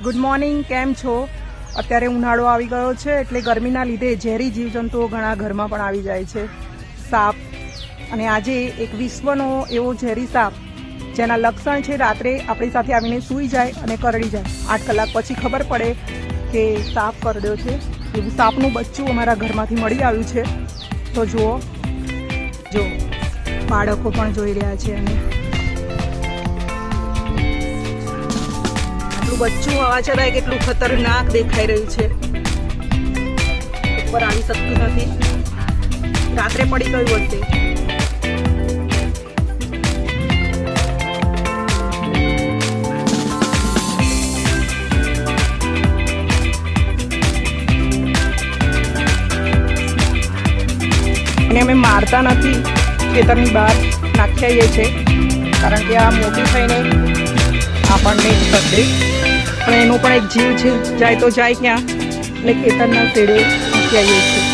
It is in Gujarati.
ગુડ મોર્નિંગ, કેમ છો? અત્યારે ઉનાળો આવી ગયો છે એટલે ગરમીના લીધે ઝેરી જીવજંતુઓ ઘણા ઘરમાં પણ આવી જાય છે, સાપ. અને આજે એક વિશ્વનો એવો ઝેરી સાપ જેના લક્ષણ છે રાત્રે આપણી સાથે આવીને સૂઈ જાય અને કરડી જાય. 8 કલાક પછી ખબર પડે કે સાપ કરડ્યો છે. એવું સાપનું બચ્ચું અમારા ઘરમાંથી મળી આવ્યું છે. તો જુઓ, જો બાળકો પણ જોઈ રહ્યા છે અને બચ્ચું હોવા છતાં કેટલું ખતરનાક દેખાઈ રહ્યું છે. ઉપર આવી શકતું નથી, રાત્રે પડી ગયું હશે. અને અમે મારતા નથી, ખેતરની બહાર નાખી આવીએ છીએ કારણ કે આ મોટી થઈને આપણને કરડે. પણ એનો પણ એક જીવ છે, જાય તો જાય ક્યાં, એટલે ખેતરના શેડે મૂકી આવીએ છીએ.